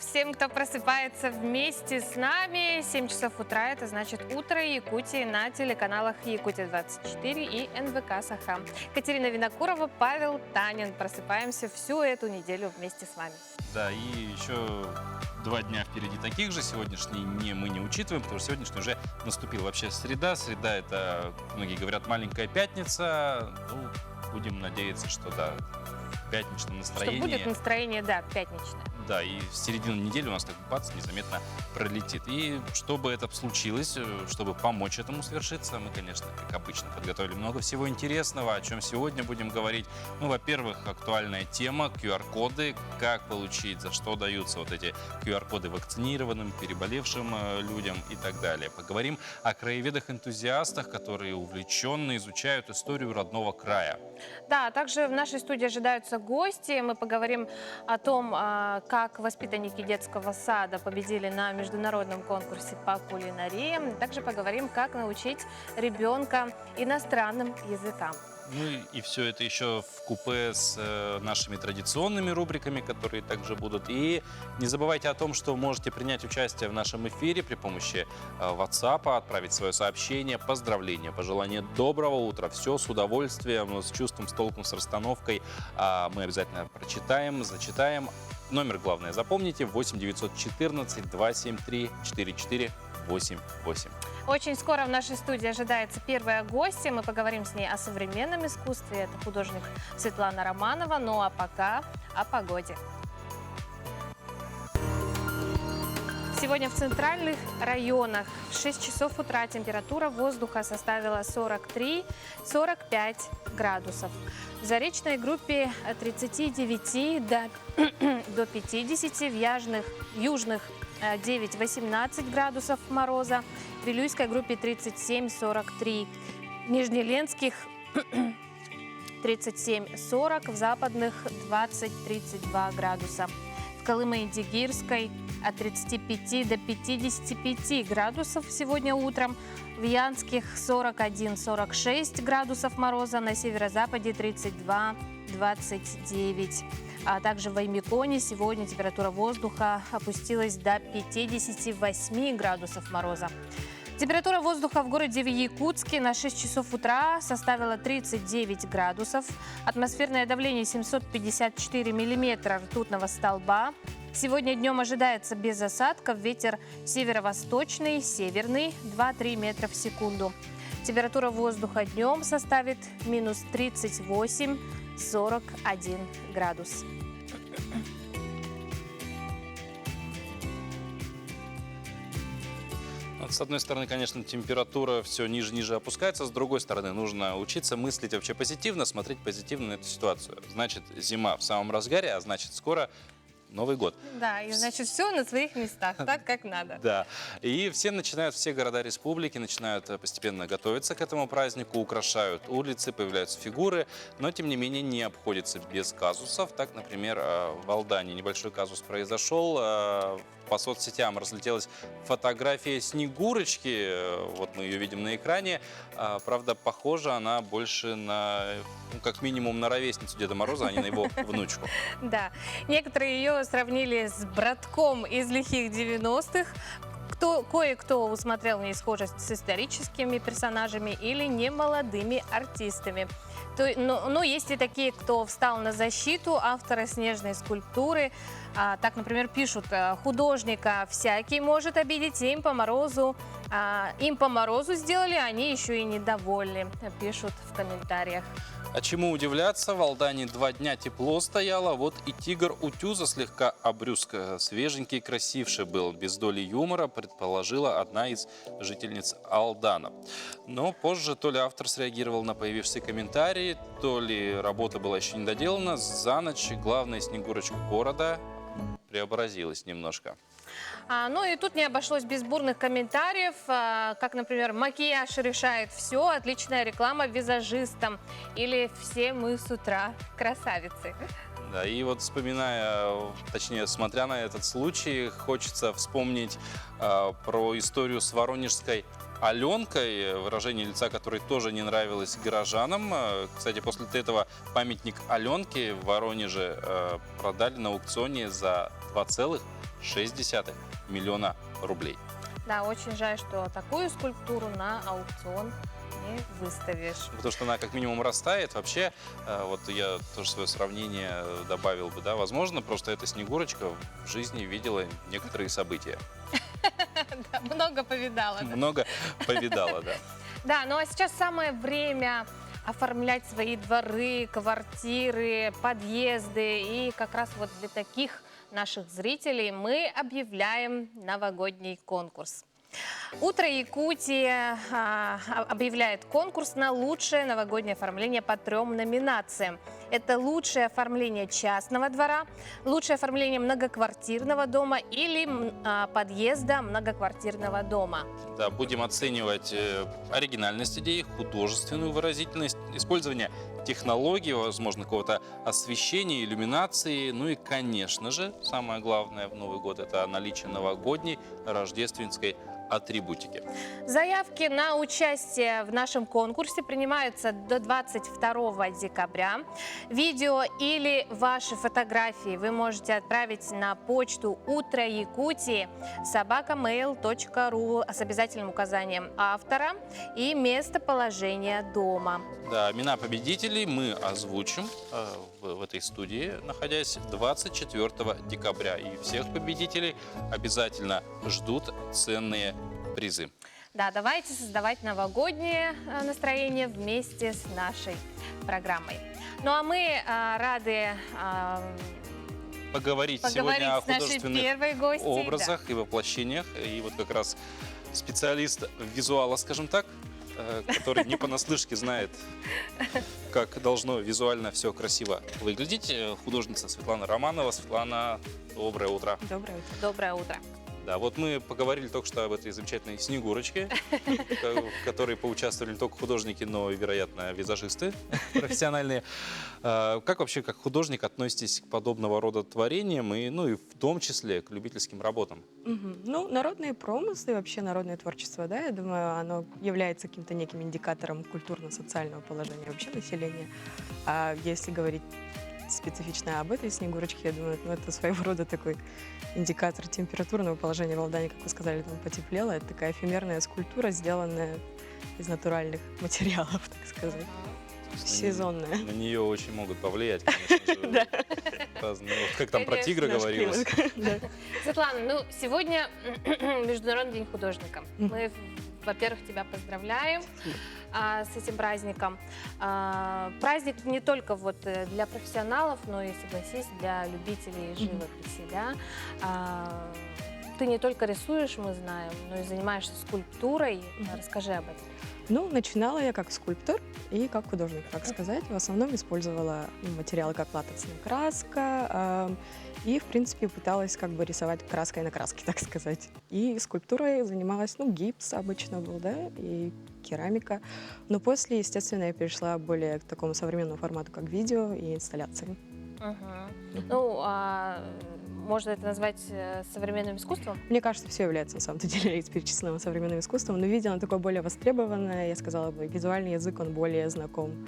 всем, кто просыпается вместе с нами. 7 часов утра, это значит утро Якутии на телеканалах Якутия-24 и НВК Саха. Катерина Винокурова, Павел Танин. Просыпаемся всю эту неделю вместе с вами. Да, и еще 2 дня впереди таких же. Сегодняшний мы не учитываем, потому что сегодняшний уже наступил вообще среда. Среда — это, многие говорят, маленькая пятница. Ну, будем надеяться, что да, пятничное настроение. Что будет настроение, да, пятничное. Да, и в середину недели у нас так бац, незаметно пролетит. И чтобы это случилось, чтобы помочь этому свершиться, мы, конечно, как обычно, подготовили много всего интересного. О чем сегодня будем говорить? Ну, во-первых, актуальная тема — QR-коды. Как получить, за что даются вот эти QR-коды вакцинированным, переболевшим людям и так далее. Поговорим о краеведах-энтузиастах, которые увлеченно изучают историю родного края. Да, также в нашей студии ожидаются гости. Мы поговорим о том, как воспитанники детского сада победили на международном конкурсе по кулинарии. Также поговорим, как научить ребенка иностранным языкам. Ну и все это еще в купе с нашими традиционными рубриками, которые также будут. И не забывайте о том, что можете принять участие в нашем эфире при помощи WhatsApp, отправить свое сообщение, поздравление, пожелание доброго утра. Все с удовольствием, с чувством, с толком, с расстановкой. Мы обязательно прочитаем, зачитаем. Номер, главное, запомните: 8 914 273 4488. Очень скоро в нашей студии ожидается первая гостья. Мы поговорим с ней о современном искусстве. Это художник Светлана Романова. Ну а пока о погоде. Сегодня в центральных районах в 6 часов утра температура воздуха составила 43-45 градусов. В заречной группе от 39 до 50, в южных 9-18 градусов мороза, в Вилюйской группе 37-43, в Нижнеленских 37-40, в западных 20-32 градуса. В Колымо-Индигирской от 35 до 55 градусов сегодня утром, в Янских 41-46 градусов мороза, на северо-западе 32-29. А также в Аймиконе сегодня температура воздуха опустилась до 58 градусов мороза. Температура воздуха в городе Якутске на 6 часов утра составила 39 градусов. Атмосферное давление 754 миллиметра ртутного столба. Сегодня днем ожидается без осадков. Ветер северо-восточный, северный 2-3 метра в секунду. Температура воздуха днем составит минус 38-41 градус. С одной стороны, конечно, температура все ниже и ниже опускается, с другой стороны, нужно учиться мыслить вообще позитивно, смотреть позитивно на эту ситуацию. Значит, зима в самом разгаре, а значит, скоро Новый год. Да, и значит, все на своих местах, так как надо. Да, и все города республики начинают постепенно готовиться к этому празднику, украшают улицы, появляются фигуры, но, тем не менее, не обходится без казусов. Так, например, в Алдане небольшой казус произошел. По соцсетям разлетелась фотография Снегурочки, вот мы ее видим на экране. Правда, похожа она больше на, как минимум, на ровесницу Деда Мороза, а не на его внучку. Да, некоторые ее сравнили с братком из лихих 90-х. Кое-кто усмотрел в ней схожесть с историческими персонажами или немолодыми артистами. Но есть и такие, кто встал на защиту автора снежной скульптуры. Так, например, пишут: художника всякий может обидеть, им по морозу сделали, они еще и недовольны, пишут в комментариях. А чему удивляться? В Алдане 2 дня тепло стояло, вот и тигр Утюза слегка обрюзг. Свеженький, красивший был, без доли юмора, предположила одна из жительниц Алдана. Но позже то ли автор среагировал на появившиеся комментарии, то ли работа была еще не доделана. За ночь главная Снегурочка города преобразилась немножко. Ну и тут не обошлось без бурных комментариев, как, например, макияж решает все, отличная реклама визажистам, или все мы с утра красавицы. Да, и вот смотря на этот случай, хочется вспомнить про историю с воронежской Аленкой, выражение лица которой тоже не нравилось горожанам. Кстати, после этого памятник Аленке в Воронеже продали на аукционе за 2,5 2,6 миллиона рублей. Да, очень жаль, что такую скульптуру на аукцион не выставишь. Потому что она как минимум растает. Вообще, вот я тоже свое сравнение добавил бы, да, возможно, просто эта Снегурочка в жизни видела некоторые события. Да, много повидала. Да. Много повидала, да. Да, ну а сейчас самое время оформлять свои дворы, квартиры, подъезды. И как раз вот для таких наших зрителей мы объявляем новогодний конкурс. Утро Якутии объявляет конкурс на лучшее новогоднее оформление по 3 номинациям. Это лучшее оформление частного двора, лучшее оформление многоквартирного дома или подъезда многоквартирного дома. Да, будем оценивать оригинальность идеи, художественную выразительность, использование технологий, возможно, какого-то освещения, иллюминации. Ну и, конечно же, самое главное в Новый год – это наличие новогодней рождественской атрибутики. Заявки на участие в нашем конкурсе принимаются до 22 декабря. Видео или ваши фотографии вы можете отправить на почту «Утро Якутии» @mail.ru с обязательным указанием автора и местоположения дома. Да, имена победителей мы озвучим в этой студии, находясь 24 декабря. И всех победителей обязательно ждут ценные призы. Да, давайте создавать новогоднее настроение вместе с нашей программой. Ну а мы рады Поговорить поговорить сегодня о с нашей художественных первой гостьей. образах и воплощениях. И вот как раз специалист визуала, скажем так, который не понаслышке знает, как должно визуально все красиво выглядеть. Художница Светлана Романова. Светлана, доброе утро. Доброе утро. Доброе утро. Да, вот мы поговорили только что об этой замечательной Снегурочке, в которой поучаствовали не только художники, но и, вероятно, визажисты профессиональные. Как вообще, как художник, относитесь к подобного рода творениям, и, ну и в том числе к любительским работам? Ну, народные промыслы, вообще народное творчество, да, я думаю, оно является каким-то неким индикатором культурно-социального положения вообще населения. А если говорить специфично об этой Снегурочке, я думаю, ну, это своего рода такой индикатор температурного положения в Алдане, как вы сказали, там потеплело. Это такая эфемерная скульптура, сделанная из натуральных материалов, так сказать. Сезонная. На нее очень могут повлиять, конечно же. Разные, вот как там про Конечно, тигра Наш говорилось. климат, да. Светлана, ну сегодня Международный день художника. Мы, во-первых, тебя поздравляем с этим праздником. Праздник не только вот для профессионалов, но и, согласись, для любителей живописи. Да? Ты не только рисуешь, мы знаем, но и занимаешься скульптурой. Расскажи об этом. Ну, начинала я как скульптор и как художник, так сказать. В основном использовала материалы как латексная краска и, в принципе, пыталась как бы рисовать краской на краске, так сказать. И скульптурой занималась, ну, гипс обычно был, да, и керамика. Но после, естественно, я перешла более к такому современному формату, как видео и инсталляции. Ну, можно это назвать современным искусством? Мне кажется, все является, на самом-то деле, из перечисленного современным искусством, но видео, оно такое более востребованное, я сказала бы, визуальный язык, он более знаком,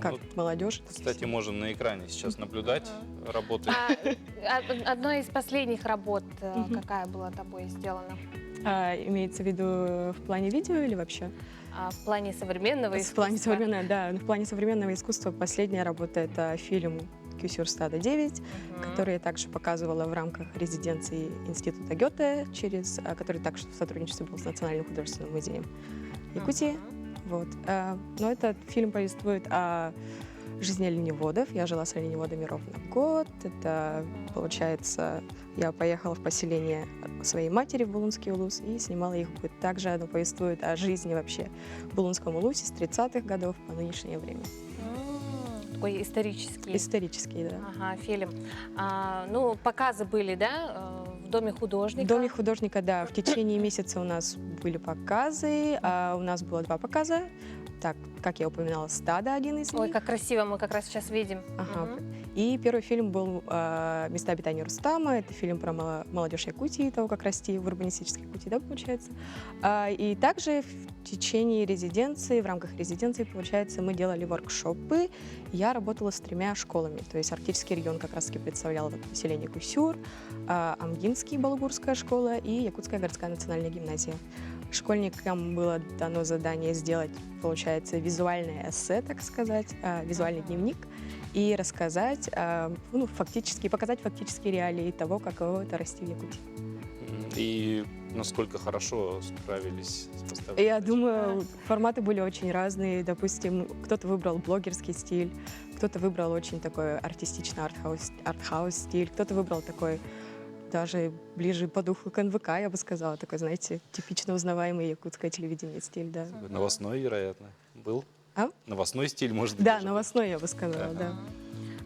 как Вот, молодежь. кстати, можем на экране сейчас наблюдать работы. Одной из последних работ, какая была тобой сделана? Имеется в виду в плане видео или вообще? В плане современного искусства? В плане современного, да. В плане современного искусства последняя работа — это фильм «Кюсюрстада 9», который я также показывала в рамках резиденции Института Гёте, который также в сотрудничестве был с Национальным художественным музеем Якутии. Вот. Но этот фильм повествует о жизни оленеводов. Я жила с оленеводами ровно год. Это, получается, я поехала в поселение своей матери в Булунский улус и снимала их быт. Также оно повествует о жизни вообще в Булунском улусе с 30-х годов по нынешнее время. Такой исторический. Исторический, да. Ага, фильм. Ну, показы были, да, в Доме художника? В Доме художника, да. В течение месяца у нас были показы. У нас было 2 показа. так, как я упоминала, «Стадо» один из них. Ой, как красиво, мы как раз сейчас видим. Ага. Мгм. И первый фильм был «Места обитания Рустама». Это фильм про молодежь Якутии, того, как расти в урбанистической Якутии, да, получается. И также в течение резиденции, в рамках резиденции, получается, мы делали воркшопы. Я работала с 3 школами. То есть Арктический регион как раз-таки представлял население Кусюр, Амгинский, Балагурская школа и Якутская городская национальная гимназия. Школьникам было дано задание сделать, получается, визуальное эссе, так сказать, визуальный дневник, и рассказать, фактически, показать фактические реалии того, каково это расти в Якутии. И насколько хорошо справились с поставкой? Я думаю, форматы были очень разные. Допустим, кто-то выбрал блогерский стиль, кто-то выбрал очень такой артистичный артхаус стиль, кто-то выбрал такой даже ближе по духу к НВК, я бы сказала, такой, знаете, типично узнаваемый якутское телевидение стиль, да. Новостной, вероятно, был? А? Новостной стиль, может быть? Да, даже новостной, я бы сказала, Ага. да.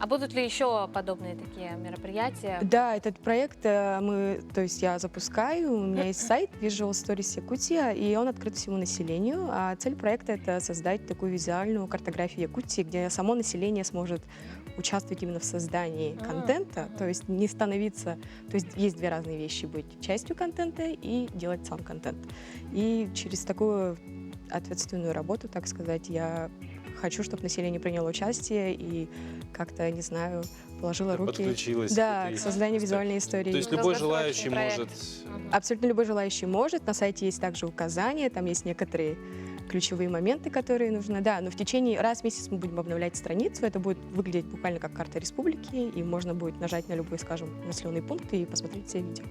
А будут ли еще подобные такие мероприятия? Да, этот проект я запускаю, у меня есть сайт Visual Stories Якутия, и он открыт всему населению. А цель проекта — это создать такую визуальную картографию Якутии, где само население сможет участвовать именно в создании контента, то есть не становиться, то есть есть 2 разные вещи: быть частью контента и делать сам контент. И через такую ответственную работу, так сказать, я хочу, чтобы население приняло участие и как-то, не знаю, положило руки. Подключилось. Да, этой к созданию истории. визуальной истории. То есть любой Долгосрочный желающий проект. может... Абсолютно любой желающий может. На сайте есть также указания, там есть некоторые ключевые моменты, которые нужно. Да, но в течение раз в месяц мы будем обновлять страницу. Это будет выглядеть буквально как карта республики, и можно будет нажать на любой, скажем, населенный пункт и посмотреть все видео.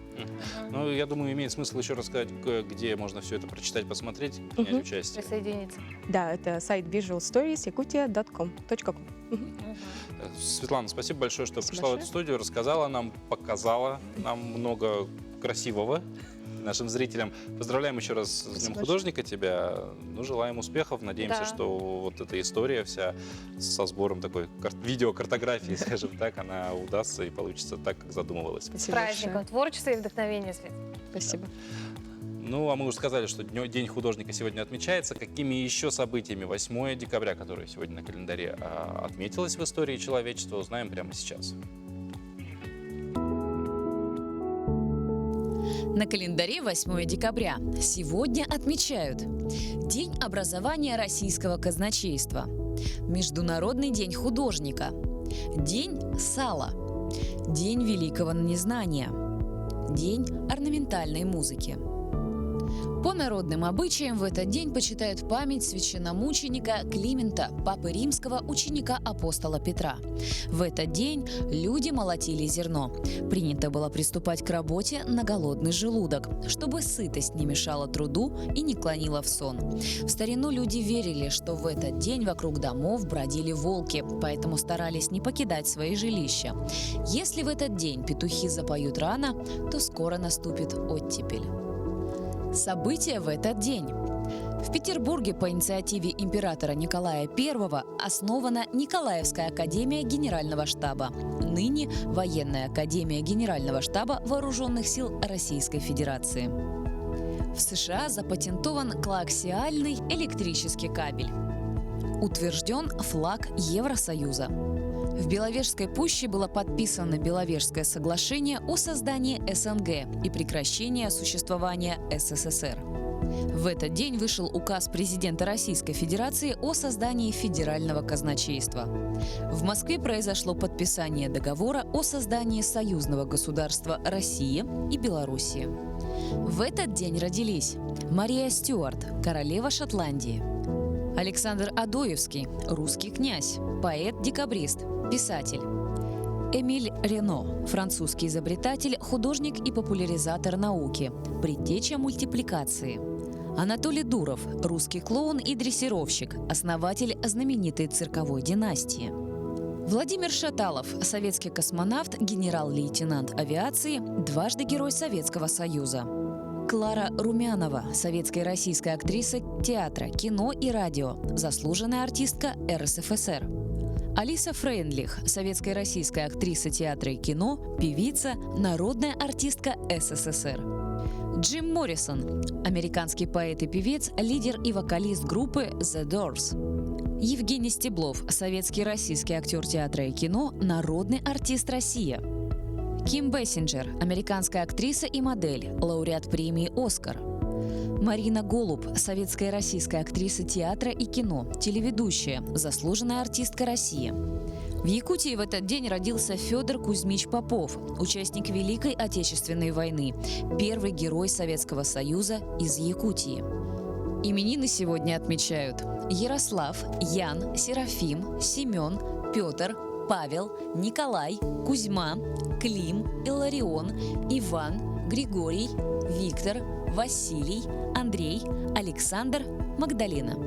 Ну, я думаю, имеет смысл еще рассказать, где можно все это прочитать, посмотреть, принять участие. Присоединиться. Да, это сайт visualstoriesyakutia.com. Светлана, спасибо большое, что Спасибо пришла в эту большое. студию, рассказала нам, показала нам много красивого нашим зрителям. Поздравляем еще раз с Днем Спасибо художника тебя. Ну, желаем успехов. Надеемся, Да. что вот эта история вся со сбором такой видеокартографии, скажем так, она удастся и получится так, как задумывалось. С Спасибо праздником большое. творчества и вдохновения, Свет. Спасибо. Ну, а мы уже сказали, что День художника сегодня отмечается. Какими еще событиями 8 декабря, которое сегодня на календаре, отметилось в истории человечества, узнаем прямо сейчас. На календаре 8 декабря. Сегодня отмечают День образования российского казначейства, Международный день художника, День сала, День великого незнания, День орнаментальной музыки. По народным обычаям в этот день почитают память священномученика Климента, папы римского, ученика апостола Петра. В этот день люди молотили зерно. Принято было приступать к работе на голодный желудок, чтобы сытость не мешала труду и не клонила в сон. В старину люди верили, что в этот день вокруг домов бродили волки, поэтому старались не покидать свои жилища. Если в этот день петухи запоют рано, то скоро наступит оттепель. События в этот день. В Петербурге по инициативе императора Николая I основана Николаевская академия Генерального штаба, ныне Военная академия Генерального штаба Вооруженных сил Российской Федерации. В США запатентован коаксиальный электрический кабель. Утвержден флаг Евросоюза. В Беловежской пуще было подписано Беловежское соглашение о создании СНГ и прекращении существования СССР. В этот день вышел указ президента Российской Федерации о создании федерального казначейства. В Москве произошло подписание договора о создании союзного государства России и Белоруссии. В этот день родились Мария Стюарт, королева Шотландии, Александр Адоевский, русский князь, поэт-декабрист, писатель. Эмиль Рено, французский изобретатель, художник и популяризатор науки, предтеча мультипликации. Анатолий Дуров, русский клоун и дрессировщик, основатель знаменитой цирковой династии. Владимир Шаталов, советский космонавт, генерал-лейтенант авиации, дважды Герой Советского Союза. Клара Румянова, советская и российская актриса театра, кино и радио, заслуженная артистка РСФСР. Алиса Фрейндлих, советская и российская актриса театра и кино, певица, народная артистка СССР. Джим Моррисон, американский поэт и певец, лидер и вокалист группы The Doors. Евгений Стеблов, советский и российский актер театра и кино, народный артист России. Ким Бессинджер, американская актриса и модель, лауреат премии «Оскар». Марина Голуб, советская и российская актриса театра и кино, телеведущая, заслуженная артистка России. В Якутии в этот день родился Федор Кузьмич Попов, участник Великой Отечественной войны, первый герой Советского Союза из Якутии. Именины сегодня отмечают Ярослав, Ян, Серафим, Семен, Петр, Павел, Николай, Кузьма, Клим, Илларион, Иван, Григорий, Виктор, Василий, Андрей, Александр, Магдалина.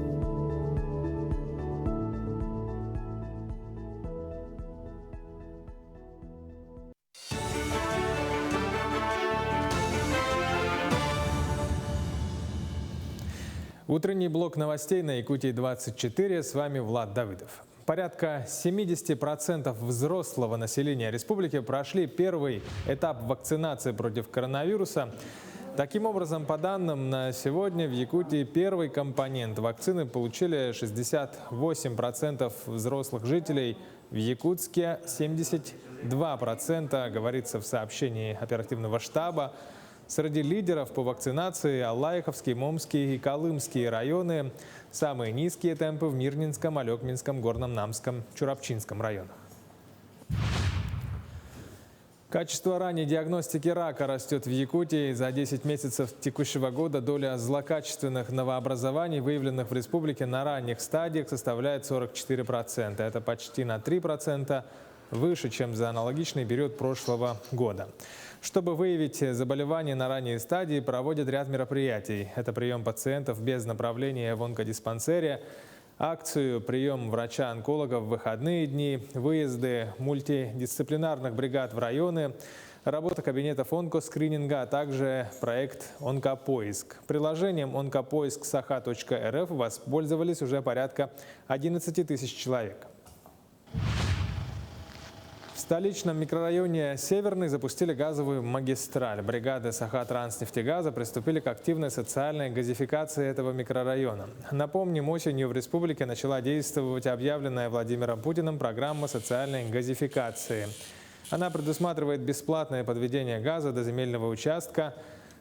Утренний блок новостей на Якутии-24. С вами Влад Давыдов. Порядка 70% взрослого населения республики прошли первый этап вакцинации против коронавируса. Таким образом, по данным на сегодня, в Якутии первый компонент вакцины получили 68% взрослых жителей. В Якутске 72%, говорится в сообщении оперативного штаба. Среди лидеров по вакцинации Аллаиховский, Момский и Колымский районы. Самые низкие темпы в Мирнинском, Алекминском, Горном Намском, Чурапчинском районах. Качество ранней диагностики рака растет в Якутии. За 10 месяцев текущего года доля злокачественных новообразований, выявленных в республике на ранних стадиях, составляет 44%. Это почти на 3% выше, чем за аналогичный период прошлого года. Чтобы выявить заболевания на ранней стадии, проводят ряд мероприятий. Это прием пациентов без направления в онкодиспансере, акцию «Прием врача-онколога в выходные дни», выезды мультидисциплинарных бригад в районы, работа кабинетов онкоскрининга, а также проект «Онкопоиск». Приложением «Онкопоиск Саха.РФ» воспользовались уже порядка 11 тысяч человек. В столичном микрорайоне Северный запустили газовую магистраль. Бригады Саха-Транснефтегаза приступили к активной социальной газификации этого микрорайона. Напомним, осенью в республике начала действовать объявленная Владимиром Путиным программа социальной газификации. Она предусматривает бесплатное подведение газа до земельного участка.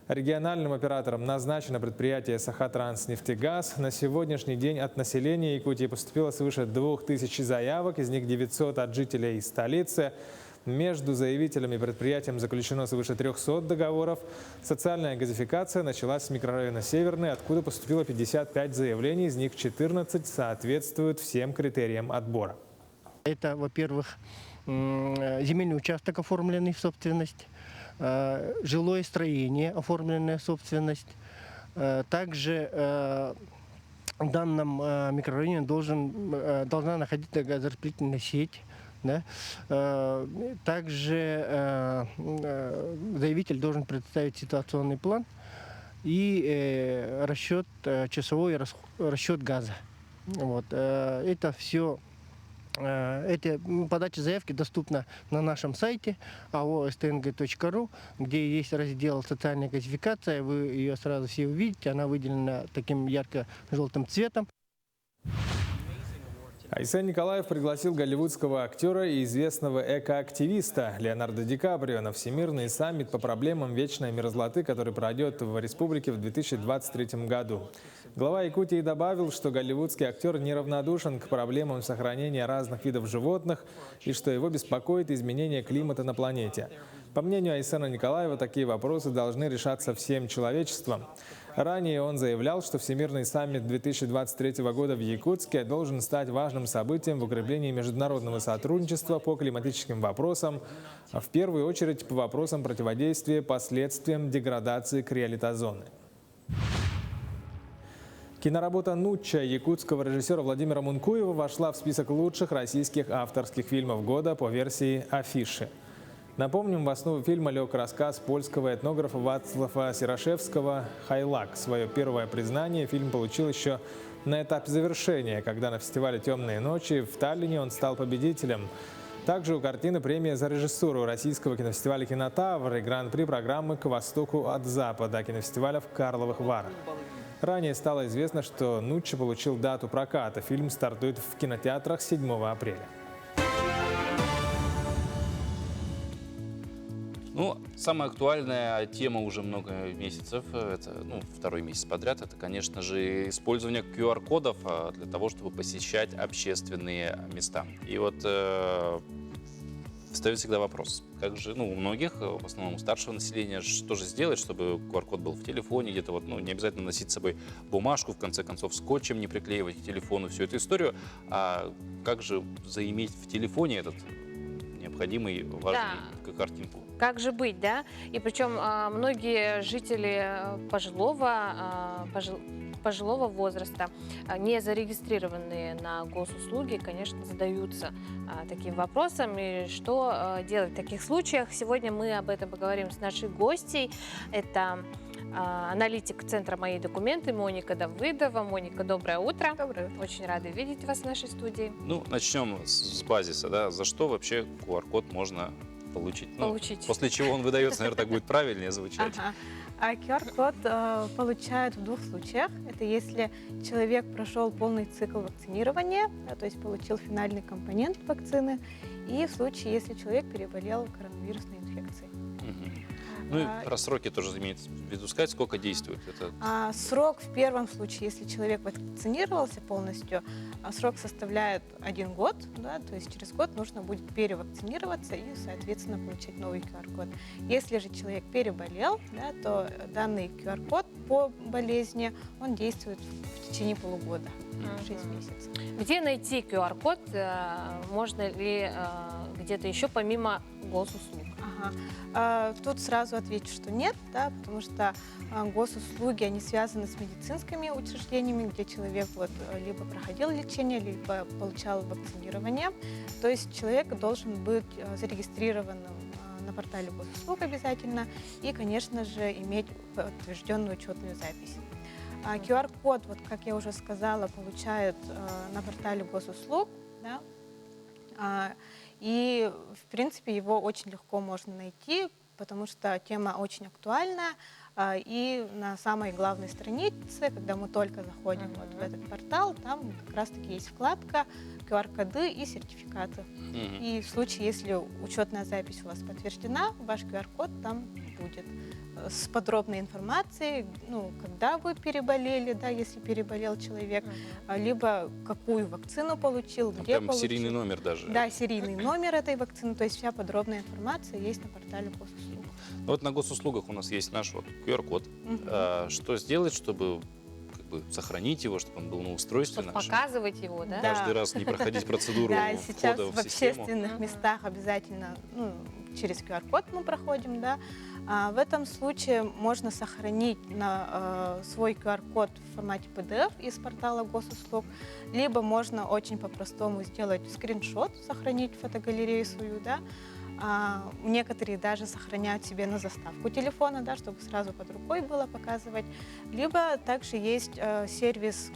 Региональным оператором назначено предприятие «Саха-Транснефтегаз». На сегодняшний день от населения Якутии поступило свыше 2000 заявок, из них 900 от жителей столицы. Между заявителями и предприятием заключено свыше 300 договоров. Социальная газификация началась с микрорайона Северный, откуда поступило 55 заявлений, из них 14 соответствуют всем критериям отбора. Это, во-первых, земельный участок, оформленный в собственность. Жилое строение, оформленная собственность. Также в данном микрорайоне должна находиться газораспределительная сеть. Да? Также заявитель должен представить ситуационный план и расчет, часовой расчет газа. Вот. Это все. Подача заявки доступна на нашем сайте aostng.ru, где есть раздел «Социальная газификация». Вы ее сразу все увидите. Она выделена таким ярко-желтым цветом. Айсен Николаев пригласил голливудского актера и известного экоактивиста Леонардо Ди Каприо на Всемирный саммит по проблемам вечной мерзлоты, который пройдет в республике в 2023 году. Глава Якутии добавил, что голливудский актер неравнодушен к проблемам сохранения разных видов животных и что его беспокоит изменение климата на планете. По мнению Айсена Николаева, такие вопросы должны решаться всем человечеством. Ранее он заявлял, что Всемирный саммит 2023 года в Якутске должен стать важным событием в укреплении международного сотрудничества по климатическим вопросам, в первую очередь по вопросам противодействия последствиям деградации криолитозоны. Киноработа «Нучча» якутского режиссера Владимира Мункуева вошла в список лучших российских авторских фильмов года по версии Афиши. Напомним, в основу фильма лег рассказ польского этнографа Вацлава Сирашевского «Хайлак». Свое первое признание фильм получил еще на этапе завершения, когда на фестивале «Темные ночи» в Таллине он стал победителем. Также у картины премия за режиссуру Российского кинофестиваля «Кинотавр» и гран-при программы «К востоку от запада» кинофестиваля в Карловых Варах. Ранее стало известно, что Нуччи получил дату проката. Фильм стартует в кинотеатрах 7 апреля. Ну, самая актуальная тема уже много месяцев, это второй месяц подряд, это, конечно же, использование QR-кодов для того, чтобы посещать общественные места. И вот встает всегда вопрос, как же, у многих, в основном у старшего населения, что же сделать, чтобы QR-код был в телефоне, где-то не обязательно носить с собой бумажку, в конце концов, скотчем не приклеивать к телефону всю эту историю, а как же заиметь в телефоне этот необходимый, важный картинку. Как же быть, да? И причем многие жители пожилого возраста, не зарегистрированные на госуслуги, конечно, задаются таким вопросом. И что делать в таких случаях? Сегодня мы об этом поговорим с нашей гостьей. Это аналитик Центра «Мои документы» Моника Давыдова. Моника, доброе утро. Доброе утро. Очень рада видеть вас в нашей студии. Начнем с базиса, да, за что вообще QR-код можно получить? После чего он выдается, наверное, так будет правильнее звучать. Ага. А QR-код получают в двух случаях. Это если человек прошел полный цикл вакцинирования, то есть получил финальный компонент вакцины, и в случае, если человек переболел коронавирусной инфекцией. Ну и про сроки тоже имеется в виду сказать, сколько действует это? Срок в первом случае, если человек вакцинировался полностью, срок составляет 1 год, да, то есть через год нужно будет перевакцинироваться и, соответственно, получить новый QR-код. Если же человек переболел, да, то данный QR-код по болезни, он действует в течение полугода, 6 месяцев. Где найти QR-код? Можно ли где-то еще помимо госуслуг? Тут сразу отвечу, что нет, да, потому что госуслуги, они связаны с медицинскими учреждениями, где человек либо проходил лечение, либо получал вакцинирование. То есть человек должен быть зарегистрированным на портале госуслуг обязательно и, конечно же, иметь подтвержденную учетную запись. QR-код, как я уже сказала, получают на портале госуслуг, да, и, в принципе, его очень легко можно найти, потому что тема очень актуальна. И на самой главной странице, когда мы только заходим в этот портал, там как раз-таки есть вкладка QR-коды и сертификаты. И в случае, если учетная запись у вас подтверждена, ваш QR-код там будет с подробной информацией, когда вы переболели, да, если переболел человек, либо какую вакцину получил, где прям получил. серийный номер даже. Да, серийный номер этой вакцины, то есть вся подробная информация есть на портале госуслуг. Вот на госуслугах у нас есть наш QR-код. Что сделать, чтобы сохранить его, чтобы он был на устройстве Чтобы нашем? показывать его, да? Каждый раз не проходить процедуру Да, сейчас входа в в систему. общественных местах обязательно через QR-код мы проходим, да. В этом случае можно сохранить свой QR-код в формате PDF из портала госуслуг, либо можно очень по-простому сделать скриншот, сохранить фотогалерею свою, да. Некоторые даже сохраняют себе на заставку телефона, да, чтобы сразу под рукой было показывать. Либо также есть сервис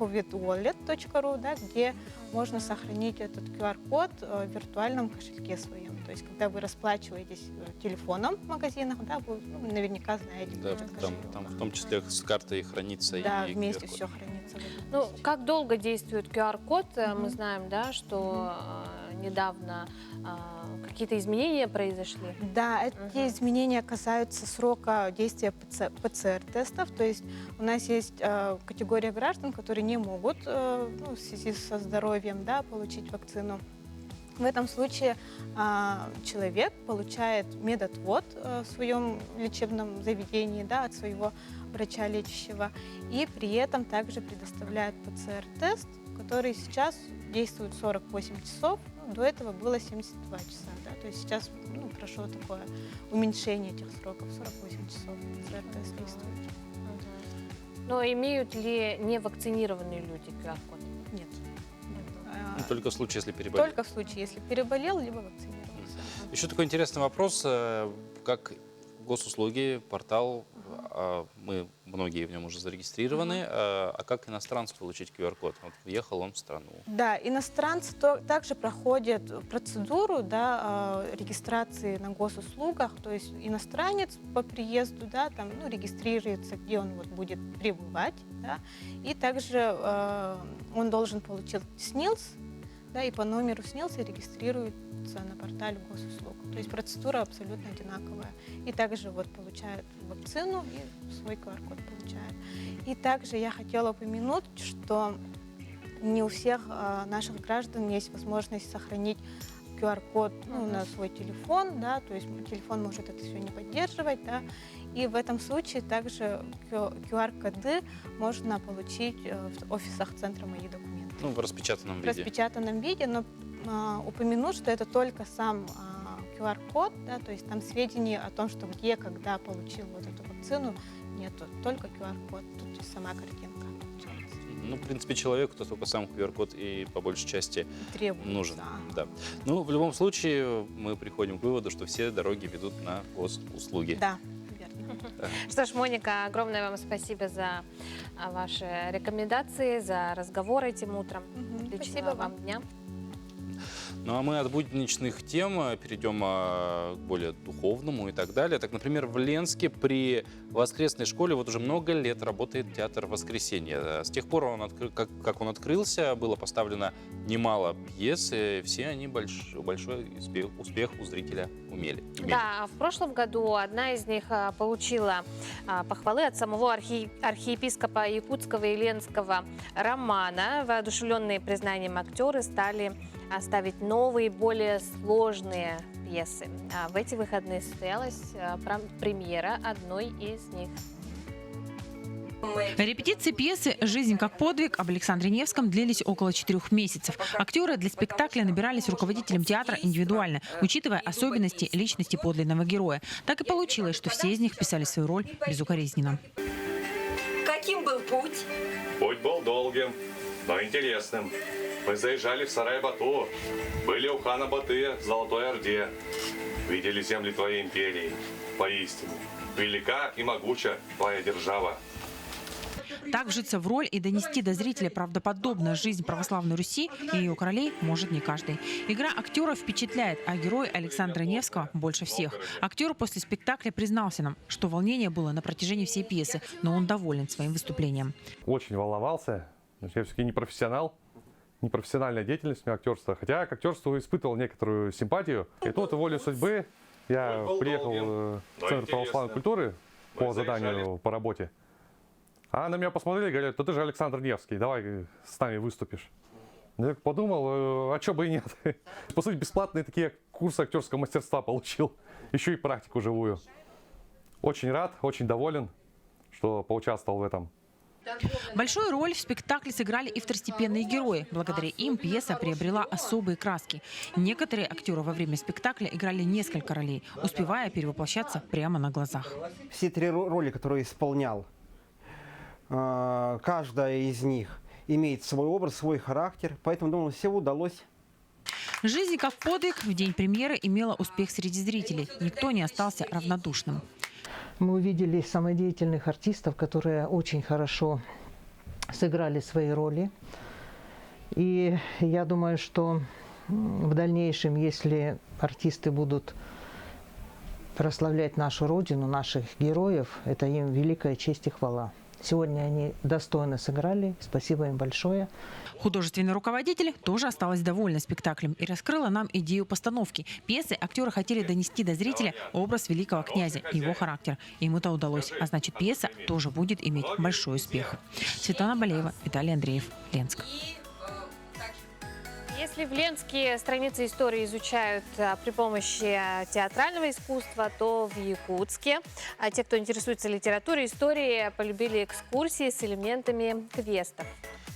covidwallet.ru, да, где можно сохранить этот QR-код в виртуальном кошельке своем. То есть, когда вы расплачиваетесь телефоном в магазинах, да, вы наверняка знаете. Да, там в том числе с картой хранится да, и вместе QR-код. все хранится. Как долго действует QR-код? Мы знаем, да, что недавно какие-то изменения произошли. Да, эти изменения касаются срока действия ПЦР-тестов. То есть у нас есть категория граждан, которые не могут в связи со здоровьем, да, получить вакцину. В этом случае человек получает медотвод в своем лечебном заведении, да, от своего врача лечащего, и при этом также предоставляет ПЦР-тест, который сейчас действует 48 часов, до этого было 72 часа. Да, то есть сейчас прошло такое уменьшение этих сроков, 48 часов ПЦР-тест действует. Но имеют ли невакцинированные люди QR-код? Нет. Только в случае, если переболел. Только в случае, если переболел, либо вакцинировался. Еще такой интересный вопрос, как госуслуги, портал, мы многие многие в нем уже зарегистрированы. А как иностранцу получить QR-код? Вот въехал он в страну. Да, иностранцы также проходят процедуру, да, регистрации на госуслугах, то есть иностранец по приезду, да, там, ну, регистрируется, где он вот будет пребывать, да, и также он должен получить СНИЛС, да, и по номеру СНИЛСа регистрируется на портале госуслуг. То есть процедура абсолютно одинаковая. И также вот получают вакцину и свой QR-код получают. И также я хотела упомянуть, что не у всех наших граждан есть возможность сохранить QR-код, ну, на свой телефон, да, то есть телефон может это все не поддерживать, да, и в этом случае также QR-коды можно получить в офисах Центра «Мои документы». Ну, в распечатанном В виде. распечатанном виде, но упомяну, что это только сам QR-код, да, то есть там сведения о том, что где, когда получил вот эту вакцину, нету, только QR-код, тут сама картинка получается. Ну, в принципе, человеку то только сам QR-код и по большей части Требуется. нужен. Да. Ну, в любом случае, мы приходим к выводу, что все дороги ведут на госуслуги. Да, верно. Что ж, Моника, огромное вам спасибо за ваши рекомендации, за разговор этим утром. Отличного Спасибо вам дня. Ну, а мы от будничных тем перейдем к более духовному и так далее. Так, например, в Ленске при воскресной школе вот уже много лет работает театр «Воскресенье». С тех пор, как он открылся, было поставлено немало пьес, и все они большой успех у зрителя имели. Да, в прошлом году одна из них получила похвалы от самого архиепископа Якутского и Ленского Романа. Воодушевленные признанием актеры стали ставить новые, более сложные пьесы. В эти выходные состоялась премьера одной из них. Репетиции пьесы «Жизнь как подвиг» об Александре Невском длились около 4 месяцев. Актеры для спектакля набирались руководителем театра индивидуально, учитывая особенности личности подлинного героя. Так и получилось, что все из них писали свою роль безукоризненно. Каким был путь? Путь был долгим, но интересным. Мы заезжали в Сарай-Бату, были у хана Батыя в Золотой Орде, видели земли твоей империи. Поистине, велика и могуча твоя держава. Так вжиться в роль и донести до зрителя правдоподобную жизнь православной Руси и ее королей может не каждый. Игра актеров впечатляет, а герой Александра Невского больше всех. Актер после спектакля признался нам, что волнение было на протяжении всей пьесы, но он доволен своим выступлением. Очень волновался. Я все-таки не профессионал. Непрофессиональная деятельность у меня актерства. Хотя к актерству испытывал некоторую симпатию. И тут, волей судьбы, я приехал в Центр православной культуры по заданию, по работе. А на меня посмотрели и говорят: да ты же Александр Невский, давай с нами выступишь. Я подумал, а что бы и нет. По сути, бесплатные такие курсы актерского мастерства получил. Еще и практику живую. Очень рад, очень доволен, что поучаствовал в этом. Большую роль в спектакле сыграли и второстепенные герои. Благодаря им пьеса приобрела особые краски. Некоторые актеры во время спектакля играли несколько ролей, успевая перевоплощаться прямо на глазах. Все 3 роли, которые исполнял, каждая из них имеет свой образ, свой характер. Поэтому, думаю, все удалось. «Жизнь как подвиг» в день премьеры имела успех среди зрителей. Никто не остался равнодушным. Мы увидели самодеятельных артистов, которые очень хорошо сыграли свои роли. И я думаю, что в дальнейшем, если артисты будут прославлять нашу Родину, наших героев, это им великая честь и хвала. Сегодня они достойно сыграли. Спасибо им большое. Художественный руководитель тоже осталась довольна спектаклем и раскрыла нам идею постановки. Пьесы актеры хотели донести до зрителя образ великого князя и его характер. Им это удалось, а значит, пьеса тоже будет иметь большой успех. Светлана Балеева, Виталий Андреев, Ленск. Если в Ленске страницы истории изучают при помощи театрального искусства, то в Якутске те, кто интересуется литературой и историей, полюбили экскурсии с элементами квестов.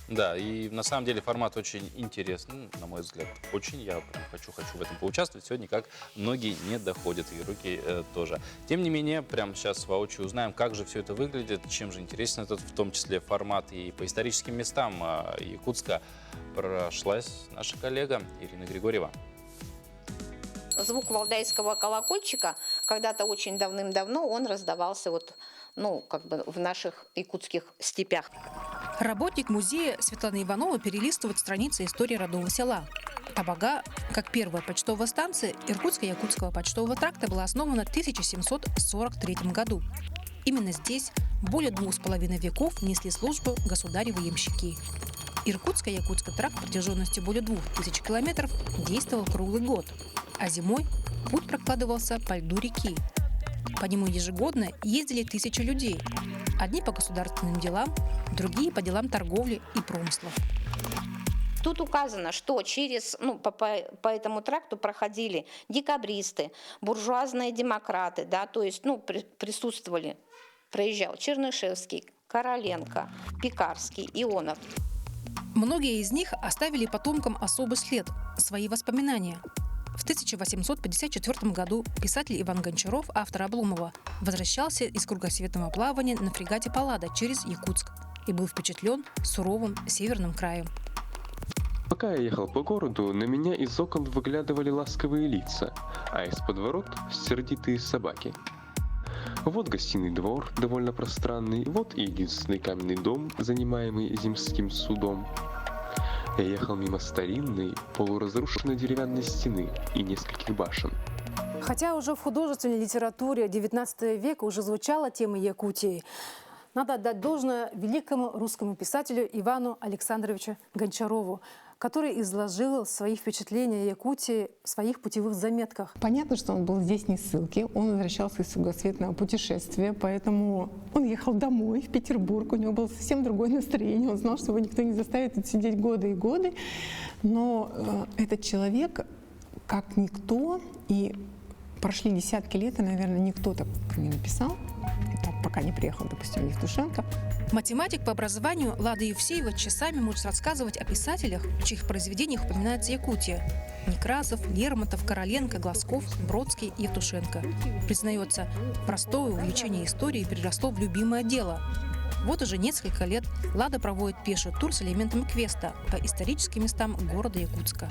Да, и на самом деле формат очень интересный, на мой взгляд, очень. Я прям хочу в этом поучаствовать. Сегодня никак ноги не доходят, и руки тоже. Тем не менее, прямо сейчас воочию узнаем, как же все это выглядит, чем же интересен этот, в том числе, формат. И по историческим местам Якутска прошлась наша коллега Ирина Григорьева. Звук валдайского колокольчика, когда-то очень давным-давно он раздавался вот в наших якутских степях. Работник музея Светлана Иванова перелистывает страницы истории родного села. Табага, как первая почтовая станция Иркутско-Якутского почтового тракта, была основана в 1743 году. Именно здесь более 2,5 веков несли службу государевы ямщики. Иркутско-Якутский тракт протяженностью более 2000 километров действовал круглый год, а зимой путь прокладывался по льду реки. По нему ежегодно ездили тысячи людей. Одни по государственным делам, другие по делам торговли и промысла. Тут указано, что по этому тракту проходили декабристы, буржуазные демократы, то есть присутствовали, проезжал Чернышевский, Короленко, Пекарский, Ионов. Многие из них оставили потомкам особый след, свои воспоминания. В 1854 году писатель Иван Гончаров, автор Обломова, возвращался из кругосветного плавания на фрегате «Паллада» через Якутск и был впечатлен суровым северным краем. Пока я ехал по городу, на меня из окон выглядывали ласковые лица, а из-под ворот сердитые собаки. Вот гостиный двор, довольно пространный, вот и единственный каменный дом, занимаемый земским судом. Я ехал мимо старинной, полуразрушенной деревянной стены и нескольких башен. Хотя уже в художественной литературе XIX века уже звучала тема Якутии, надо отдать должное великому русскому писателю Ивану Александровичу Гончарову, который изложил свои впечатления о Якутии в своих путевых заметках. Понятно, что он был здесь не ссылки, он возвращался из кругосветного путешествия, поэтому он ехал домой, в Петербург, у него было совсем другое настроение, он знал, что его никто не заставит тут сидеть годы и годы, но этот человек, как никто, и прошли десятки лет, и, наверное, никто так не написал, пока не приехал, допустим, Евтушенко. Математик по образованию Лада Евсеева часами может рассказывать о писателях, в чьих произведениях упоминается Якутия. Некрасов, Лермонтов, Короленко, Глазков, Бродский, Евтушенко. Признается, простое увлечение историей переросло в любимое дело. Вот уже несколько лет Лада проводит пеший тур с элементами квеста по историческим местам города Якутска.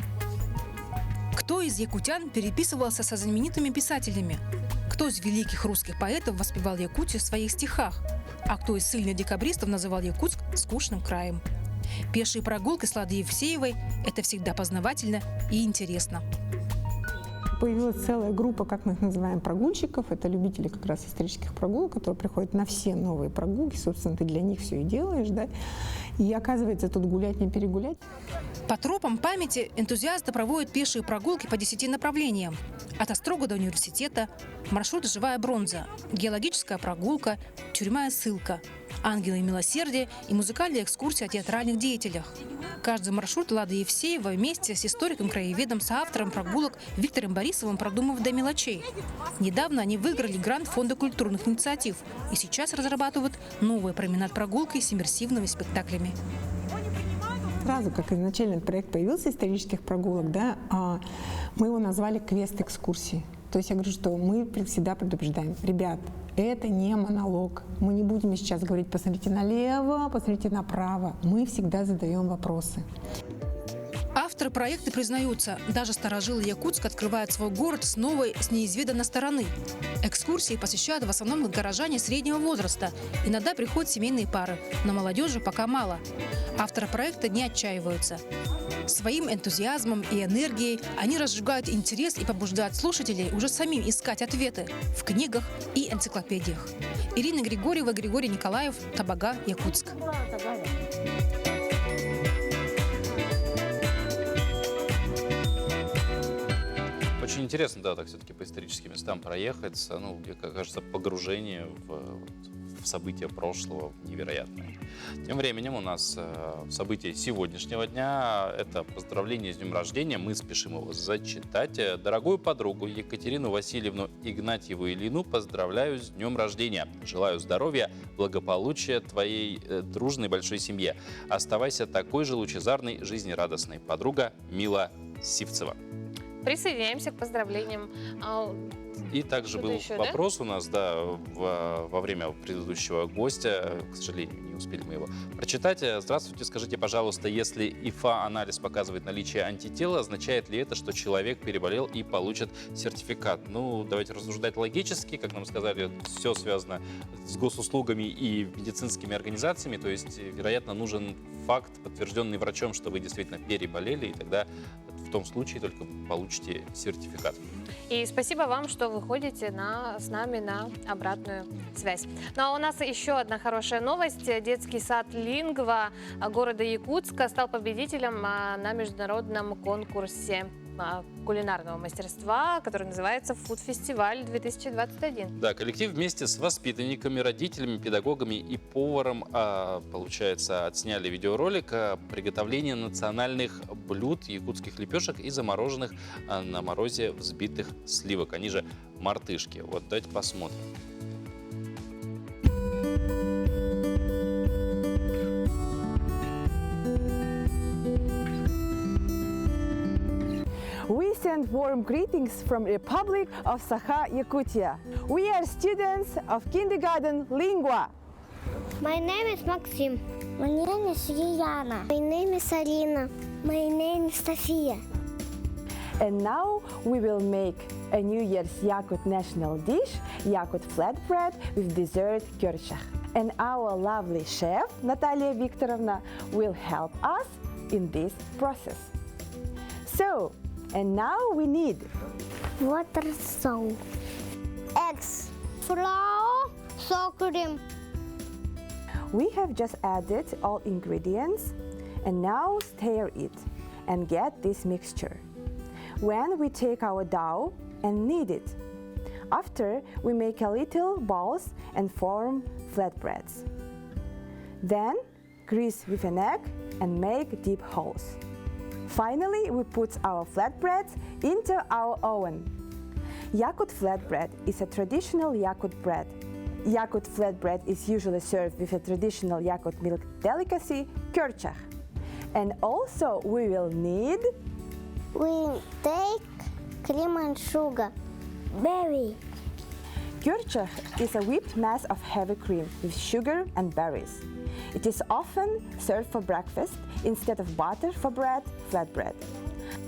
Кто из якутян переписывался со знаменитыми писателями? Кто из великих русских поэтов воспевал Якутию в своих стихах? А кто из сильных декабристов называл Якутск скучным краем? Пешие прогулки с Ладой Евсеевой – это всегда познавательно и интересно. Появилась целая группа, как мы их называем, прогульщиков. Это любители как раз исторических прогулок, которые приходят на все новые прогулки. Собственно, ты для них все и делаешь, да? И оказывается, тут гулять не перегулять. По тропам памяти энтузиасты проводят пешие прогулки по 10 направлениям. От Острога до университета, маршрут «Живая бронза», геологическая прогулка, тюрьма и ссылка, ангелы и милосердие и музыкальная экскурсия о театральных деятелях. Каждый маршрут Лада Евсеева вместе с историком-краеведом, соавтором прогулок Виктором Борисовым продумав до мелочей. Недавно они выиграли грант Фонда культурных инициатив и сейчас разрабатывают новый променад-прогулкой с иммерсивными спектаклями. Сразу, как изначально этот проект появился, исторических прогулок, да, мы его назвали «Квест-экскурсии». То есть я говорю, что мы всегда предупреждаем: ребят, это не монолог. Мы не будем сейчас говорить: посмотрите налево, посмотрите направо. Мы всегда задаем вопросы. Авторы проекта признаются, даже старожилы Якутска открывают свой город с новой, с неизведанной стороны. Экскурсии посещают в основном горожане среднего возраста. Иногда приходят семейные пары, но молодежи пока мало. Авторы проекта не отчаиваются. Своим энтузиазмом и энергией они разжигают интерес и побуждают слушателей уже самим искать ответы в книгах и энциклопедиях. Ирина Григорьева, Григорий Николаев, Табага, Якутск. Очень интересно, да, так все-таки по историческим местам проехаться. Ну, мне кажется, погружение в события прошлого невероятное. Тем временем у нас события сегодняшнего дня – это поздравление с днем рождения. Мы спешим его зачитать. Дорогую подругу Екатерину Васильевну Игнатьеву Илину поздравляю с днем рождения. Желаю здоровья, благополучия твоей дружной большой семье. Оставайся такой же лучезарной, жизнерадостной. Подруга Мила Сивцева. Присоединяемся к поздравлениям. И также Что-то был еще, да? вопрос у нас, да, во время предыдущего гостя, к сожалению, не успели мы его прочитать. Здравствуйте, скажите, пожалуйста, если ИФА-анализ показывает наличие антител, означает ли это, что человек переболел и получит сертификат? Ну, давайте рассуждать логически, как нам сказали, все связано с госуслугами и медицинскими организациями, то есть, вероятно, нужен факт, подтвержденный врачом, что вы действительно переболели, и тогда в том случае только получите сертификат. И спасибо вам, что выходите с нами на обратную связь. Ну а у нас еще одна хорошая новость. Детский сад «Лингва» города Якутска стал победителем на международном конкурсе кулинарного мастерства, который называется «Фуд-фестиваль 2021». Да, коллектив вместе с воспитанниками, родителями, педагогами и поваром, получается, отсняли видеоролик о приготовлении национальных блюд якутских лепешек и замороженных на морозе взбитых сливок. Они же мартышки. Вот давайте посмотрим. We send warm greetings from Republic of Sakha-Yakutia. We are students of kindergarten Lingua. My name is Maxim. My name is Yana. My name is Arina. My name is Sofia. And now we will make a New Year's Yakut national dish, Yakut flatbread with dessert kyrchach. And our lovely chef, Natalia Viktorovna, will help us in this process. So, and now we need Water, salt, eggs, flour, sour cream. We have just added all ingredients and now stir it and get this mixture. When we take our dough and knead it. After, we make a little balls and form flatbreads. Then, grease with an egg and make deep holes. Finally, we put our flatbreads into our oven. Yakut flatbread is a traditional Yakut bread. Yakut flatbread is usually served with a traditional Yakut milk delicacy, kyrchach. And also we will need... We take cream and sugar. Berry. Kyrchach is a whipped mass of heavy cream with sugar and berries. It is often served for breakfast instead of butter for bread, flatbread.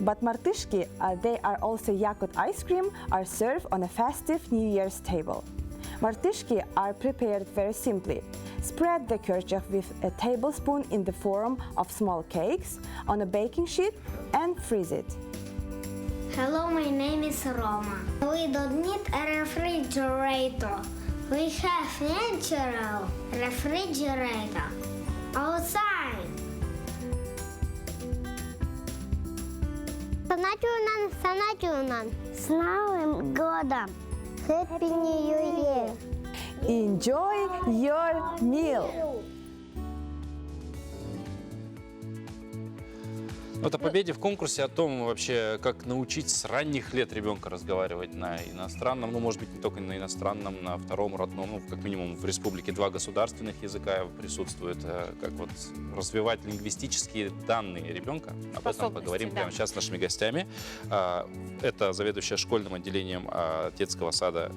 But martishki, they are also Yakut ice cream, are served on a festive New Year's table. Martishki are prepared very simply. Spread the kyrchach with a tablespoon in the form of small cakes on a baking sheet and freeze it. Hello, my name is Roma. We don't need a refrigerator. We have natural refrigerator outside. Санатюнан, с Новым годом! Happy New Year! Enjoy your meal! Вот о победе в конкурсе, о том вообще, как научить с ранних лет ребенка разговаривать на иностранном, ну, может быть, не только на иностранном, на втором родном, ну, как минимум в республике 2 государственных языка присутствует, как вот развивать лингвистические данные ребенка. Об этом поговорим прямо сейчас с нашими гостями. Это заведующая школьным отделением детского сада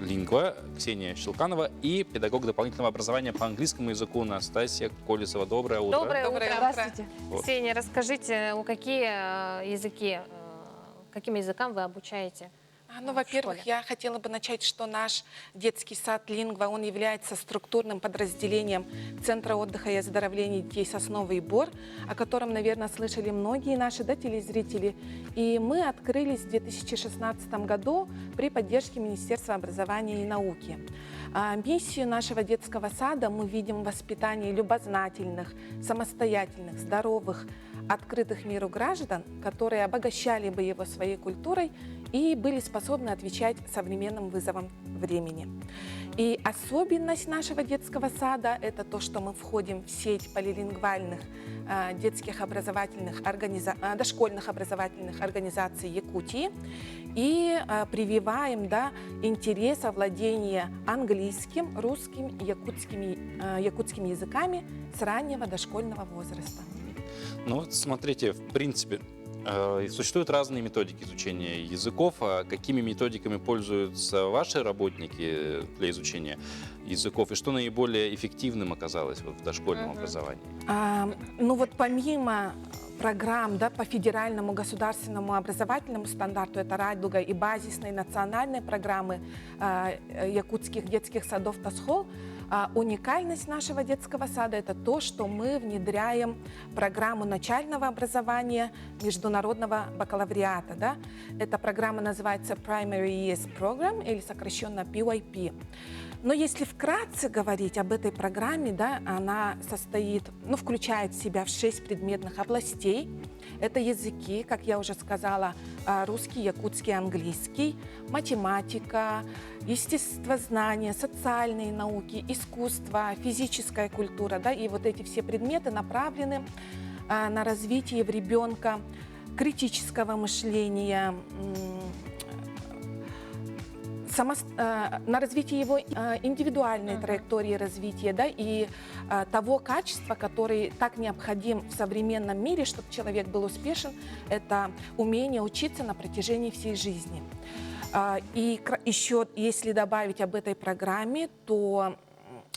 «Лингва» Ксения Щелканова и педагог дополнительного образования по английскому языку Настасья Колесова. Доброе утро. Доброе утро. Здравствуйте. Вот. Ксения, расскажите, каким языкам вы обучаете? Ну, во-первых, я хотела бы начать, что наш детский сад «Лингва», он является структурным подразделением Центра отдыха и оздоровления детей «Сосновый Бор», о котором, наверное, слышали многие наши телезрители. И мы открылись в 2016 году при поддержке Министерства образования и науки. Миссию нашего детского сада мы видим в воспитании любознательных, самостоятельных, здоровых, открытых миру граждан, которые обогащали бы его своей культурой и были способны отвечать современным вызовам времени. И особенность нашего детского сада – это то, что мы входим в сеть полилингвальных детских образовательных дошкольных образовательных организаций Якутии и прививаем интерес овладения английским, русским и якутскими языками с раннего дошкольного возраста. Ну вот смотрите, в принципе, Существуют разные методики изучения языков. Какими методиками пользуются ваши работники для изучения языков? И что наиболее эффективным оказалось в дошкольном образовании? Ну вот помимо программ, да, по федеральному государственному образовательному стандарту, это «Радуга» и базисной национальной программы якутских детских садов «Тосхол», уникальность нашего детского сада – это то, что мы внедряем программу начального образования международного бакалавриата. Да? Эта программа называется Primary Years Program, или сокращенно PYP. Но если вкратце говорить об этой программе, да, она состоит, включает в себя 6 предметных областей. Это языки, как я уже сказала, русский, якутский, английский, математика, естествознание, социальные науки, искусство, физическая культура. Да, и вот эти все предметы направлены на развитие в ребенка критического мышления, на развитие его индивидуальной траектории развития, да, и того качества, который так необходим в современном мире, чтобы человек был успешен, это умение учиться на протяжении всей жизни. И еще, если добавить об этой программе, то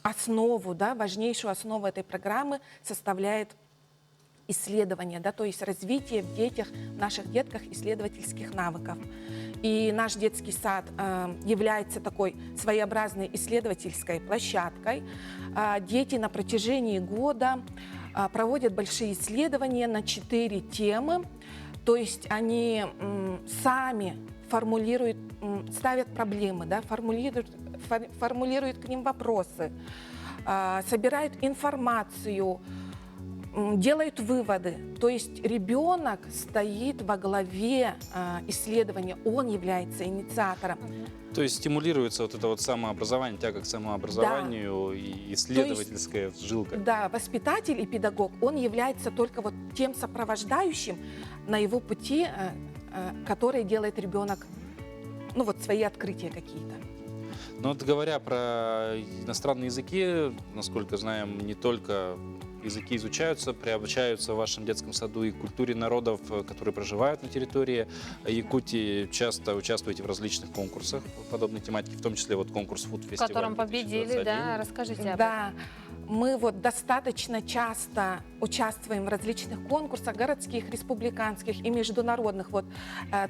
основу, да, важнейшую основу этой программы составляет исследование, да, то есть развитие в детях, в наших детках исследовательских навыков. И наш детский сад является такой своеобразной исследовательской площадкой. Дети на протяжении года проводят большие исследования на 4 темы. То есть они сами формулируют, ставят проблемы, да, формулируют к ним вопросы, собирают информацию, делают выводы. То есть ребенок стоит во главе исследования, он является инициатором. То есть стимулируется вот это вот самообразование, тяга к самообразованию, да, и исследовательская жилка. Да, воспитатель и педагог, он является только вот тем сопровождающим на его пути, который делает ребенок, свои открытия какие-то. Но вот говоря про иностранные языки, насколько знаем, не только языки изучаются, приобщаются в вашем детском саду и к культуре народов, которые проживают на территории Якутии. Часто участвуете в различных конкурсах подобной тематики, в том числе вот конкурс Food Festival. В котором победили, да? Расскажите об этом. Да, мы вот достаточно часто участвуем в различных конкурсах, городских, республиканских и международных. Вот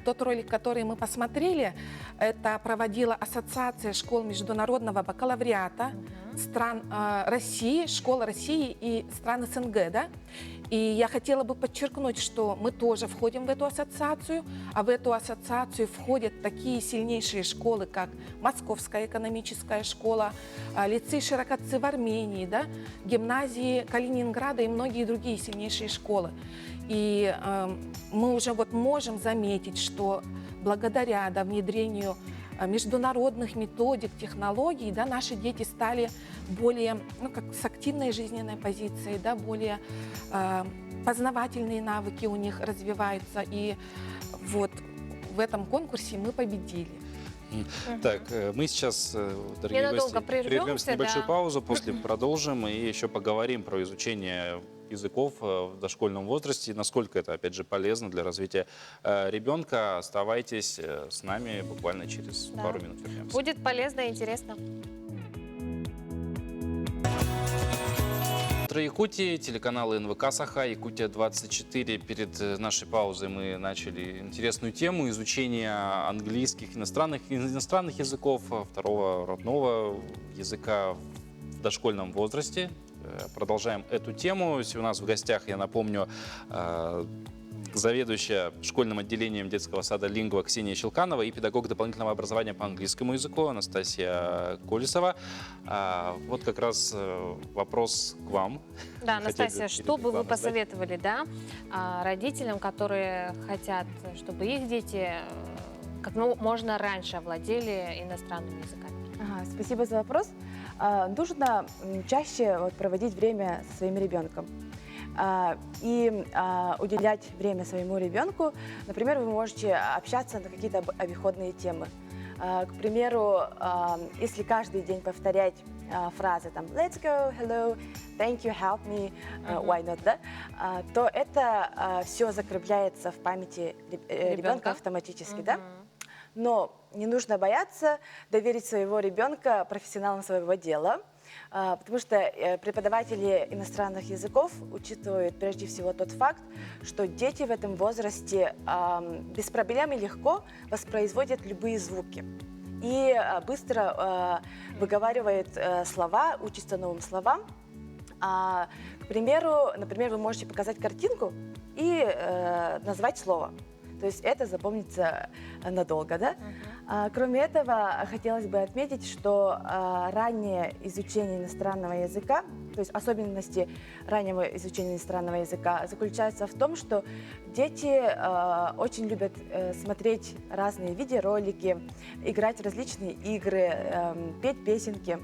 тот ролик, который мы посмотрели, это проводила Ассоциация школ международного бакалавриата стран России, школ России и стран СНГ, да? И я хотела бы подчеркнуть, что мы тоже входим в эту ассоциацию, а в эту ассоциацию входят такие сильнейшие школы, как Московская экономическая школа, лицей Широкотцы в Армении, да, гимназии Калининграда и многие другие сильнейшие школы. И мы уже вот можем заметить, что благодаря, да, внедрению международных методик, технологий, да, наши дети стали более, с активной жизненной позицией, да, более познавательные навыки у них развиваются. И вот в этом конкурсе мы победили. Так, мы сейчас, дорогие гости, прервемся, небольшую паузу, после продолжим и еще поговорим про изучение языков в дошкольном возрасте, насколько это, опять же, полезно для развития ребенка. Оставайтесь с нами, буквально через пару минут вернемся. Будет полезно и интересно. Утро Якутии, телеканал НВК Саха, Якутия-24. Перед нашей паузой мы начали интересную тему изучения английских, иностранных языков, второго родного языка в дошкольном возрасте. Продолжаем эту тему. У нас в гостях, я напомню, заведующая школьным отделением детского сада «Лингва» Ксения Щелканова и педагог дополнительного образования по английскому языку Анастасия Колесова. Вот как раз вопрос к вам. Да, Анастасия, что бы вы посоветовали, да, родителям, которые хотят, чтобы их дети как можно раньше овладели иностранными языками? Спасибо за вопрос. Нужно чаще проводить время со своим ребенком и уделять время своему ребенку. Например, вы можете общаться на какие-то обиходные темы. К примеру, если каждый день повторять фразы, там, let's go, hello, thank you, help me, why not, да, то это все закрепляется в памяти ребенка автоматически, да. Но не нужно бояться доверить своего ребенка профессионалам своего дела, потому что преподаватели иностранных языков учитывают прежде всего тот факт, что дети в этом возрасте без проблем и легко воспроизводят любые звуки и быстро выговаривают слова, учатся новым словам. К примеру, например, вы можете показать картинку и назвать слово. То есть это запомнится надолго, да? Кроме этого, хотелось бы отметить, что раннее изучение иностранного языка, то есть особенности раннего изучения иностранного языка заключаются в том, что дети очень любят смотреть разные видеоролики, играть в различные игры, петь песенки,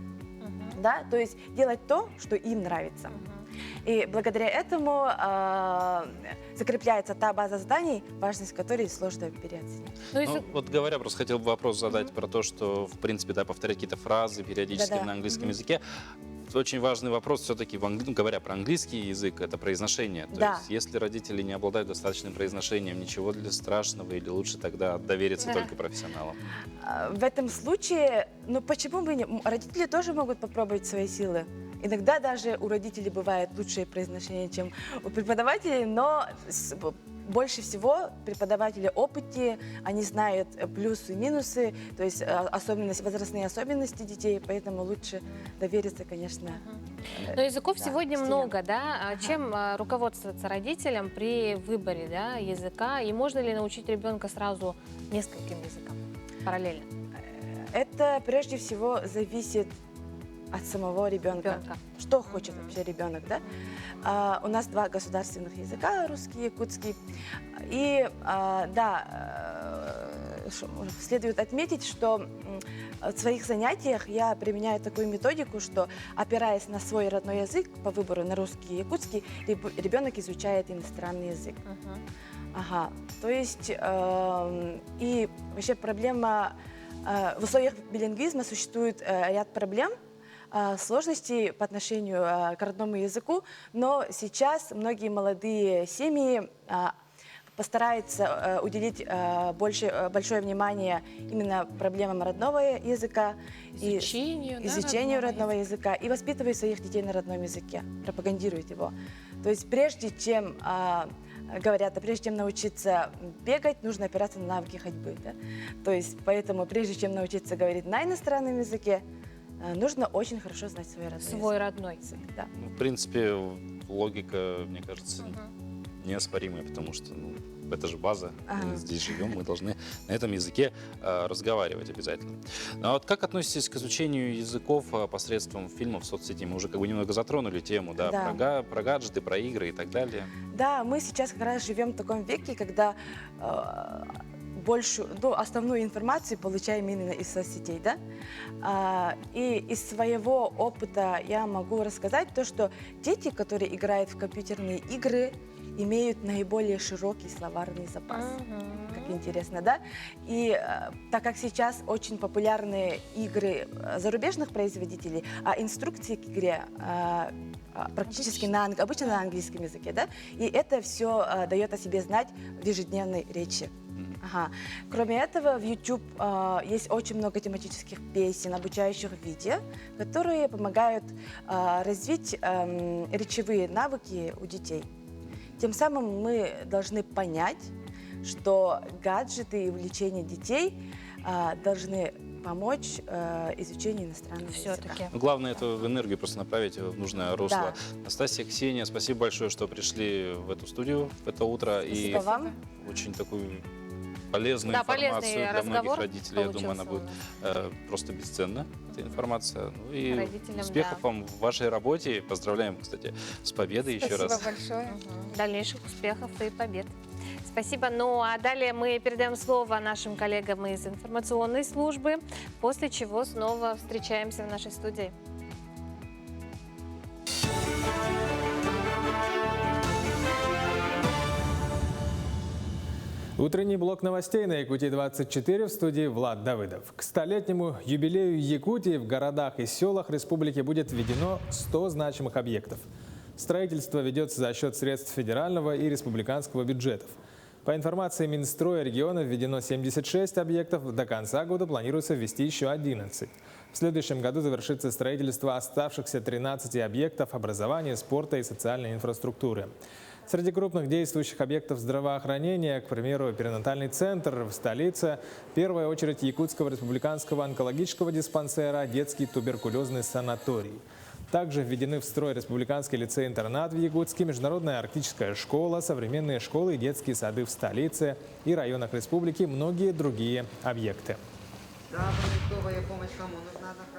да? То есть делать то, что им нравится. И благодаря этому закрепляется та база знаний, важность которой сложно переоценить. Ну, вот говоря, просто хотел бы вопрос задать про то, что, в принципе, да, повторять какие-то фразы периодически на английском языке. Очень важный вопрос все-таки, говоря про английский язык, это произношение. То есть, если родители не обладают достаточным произношением, ничего для страшного, или лучше тогда довериться только профессионалам? В этом случае, ну почему бы не? Родители тоже могут попробовать свои силы. Иногда даже у родителей бывает лучшее произношение, чем у преподавателей, но больше всего преподаватели опытнее, они знают плюсы и минусы, то есть возрастные особенности детей, поэтому лучше довериться, конечно. Но языков сегодня много, да? Чем руководствоваться родителям при выборе, да, языка? И можно ли научить ребенка сразу нескольким языкам параллельно? Это прежде всего зависит от самого ребенка. Что хочет вообще ребенок, да? У нас 2 государственных языка, русский и якутский. И следует отметить, что в своих занятиях я применяю такую методику, что, опираясь на свой родной язык по выбору на русский и якутский, ребенок изучает иностранный язык. То есть и вообще проблема в условиях билингвизма существует ряд проблем, сложностей по отношению к родному языку, но сейчас многие молодые семьи постараются уделить большое внимание именно проблемам родного языка, изучению родного языка и воспитывают своих детей на родном языке, пропагандируют его. То есть прежде чем научиться бегать, нужно опираться на навыки ходьбы. Да? То есть поэтому прежде чем научиться говорить на иностранном языке, нужно очень хорошо знать свой родной язык. Да. В принципе, логика, мне кажется, неоспоримая, потому что это же база, мы здесь живем, мы должны на этом языке разговаривать обязательно. А вот как относитесь к изучению языков посредством фильмов, соцсетей? Мы уже как бы немного затронули тему, да. Про гаджеты, про игры и так далее. Да, мы сейчас как раз живем в таком веке, когда основную информацию получаем именно из соцсетей, да? И из своего опыта я могу рассказать то, что дети, которые играют в компьютерные игры, имеют наиболее широкий словарный запас. Как интересно, да? И так как сейчас очень популярны игры зарубежных производителей, а инструкции к игре практически обычно на английском языке, да? И это все дает о себе знать в ежедневной речи. Кроме этого, в YouTube есть очень много тематических песен, обучающих видео, которые помогают развить речевые навыки у детей. Тем самым мы должны понять, что гаджеты и увлечения детей должны помочь изучению иностранного языка. Главное эту энергию просто направить в нужное русло. Настасья, Ксения, спасибо большое, что пришли в эту студию в это утро. Спасибо вам. Очень такую полезную информацию для многих родителей. Я думаю, она будет просто бесценна, эта информация. Ну и успехов вам в вашей работе. Поздравляем, кстати, с победой еще раз. Спасибо большое. Дальнейших успехов и побед. Спасибо. Ну а далее мы передаем слово нашим коллегам из информационной службы, после чего снова встречаемся в нашей студии. Утренний блок новостей на Якутии-24, в студии Влад Давыдов. К 100-летнему юбилею Якутии в городах и селах республики будет введено 100 значимых объектов. Строительство ведется за счет средств федерального и республиканского бюджетов. По информации Минстроя региона введено 76 объектов, до конца года планируется ввести еще 11. В следующем году завершится строительство оставшихся 13 объектов образования, спорта и социальной инфраструктуры. Среди крупных действующих объектов здравоохранения, к примеру, перинатальный центр в столице, в первую очередь Якутского республиканского онкологического диспансера, детский туберкулезный санаторий. Также введены в строй Республиканский лицей-интернат в Якутске, Международная арктическая школа, современные школы и детские сады в столице и районах республики, многие другие объекты.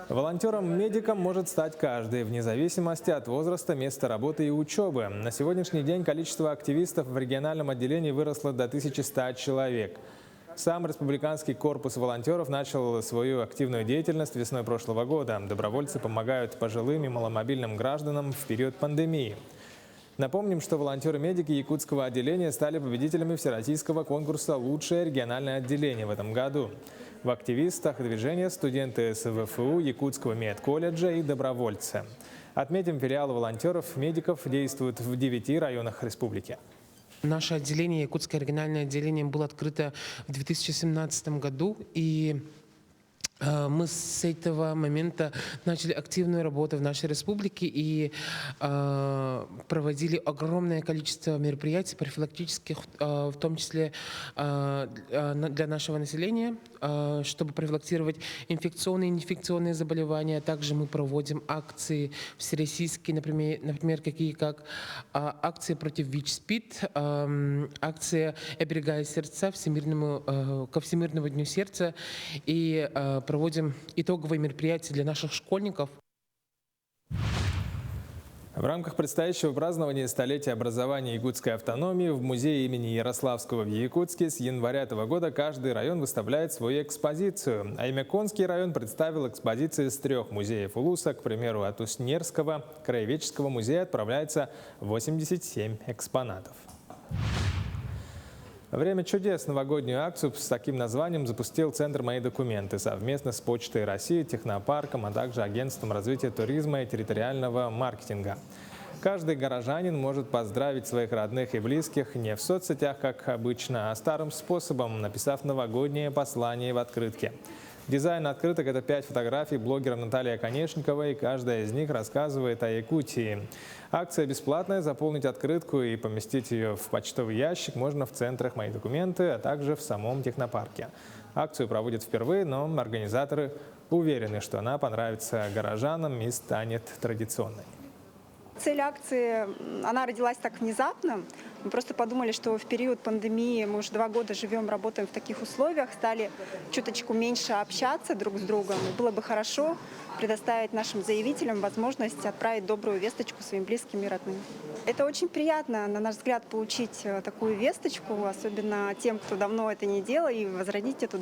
Волонтером-медиком может стать каждый, вне зависимости от возраста, места работы и учебы. На сегодняшний день количество активистов в региональном отделении выросло до 1100 человек. Сам Республиканский корпус волонтеров начал свою активную деятельность весной прошлого года. Добровольцы помогают пожилым и маломобильным гражданам в период пандемии. Напомним, что волонтеры-медики якутского отделения стали победителями всероссийского конкурса «Лучшее региональное отделение» в этом году. В активистах движения студенты СВФУ, Якутского медколледжа и добровольцы. Отметим, филиалы волонтеров-медиков действуют в 9 районах республики. Наше отделение, Якутское региональное отделение, было открыто в 2017 году, и мы с этого момента начали активную работу в нашей республике и проводили огромное количество мероприятий профилактических, в том числе для нашего населения, чтобы профилактировать инфекционные и неинфекционные заболевания. Также мы проводим акции всероссийские, например, какие как акции против ВИЧ-СПИД, акция «Оберегая сердца» ко Всемирному дню сердца, и проводим итоговые мероприятия для наших школьников. В рамках предстоящего празднования столетия образования якутской автономии в музее имени Ярославского в Якутске с января этого года каждый район выставляет свою экспозицию. А Имяконский район представил экспозиции с 3 музеев Улуса. К примеру, от Уснерского краеведческого музея отправляется 87 экспонатов. Время чудес. Новогоднюю акцию с таким названием запустил Центр «Мои документы» совместно с Почтой России, Технопарком, а также Агентством развития туризма и территориального маркетинга. Каждый горожанин может поздравить своих родных и близких не в соцсетях, как обычно, а старым способом, написав новогоднее послание в открытке. Дизайн открыток – это 5 фотографий блогера Натальи Конешниковой, и каждая из них рассказывает о Якутии. Акция бесплатная. Заполнить открытку и поместить ее в почтовый ящик можно в центрах «Мои документы», а также в самом технопарке. Акцию проводят впервые, но организаторы уверены, что она понравится горожанам и станет традиционной. Цель акции, она родилась так внезапно. Мы просто подумали, что в период пандемии, мы уже 2 года живем, работаем в таких условиях, стали чуточку меньше общаться друг с другом. И было бы хорошо предоставить нашим заявителям возможность отправить добрую весточку своим близким и родным. Это очень приятно, на наш взгляд, получить такую весточку, особенно тем, кто давно это не делал, и возродить эту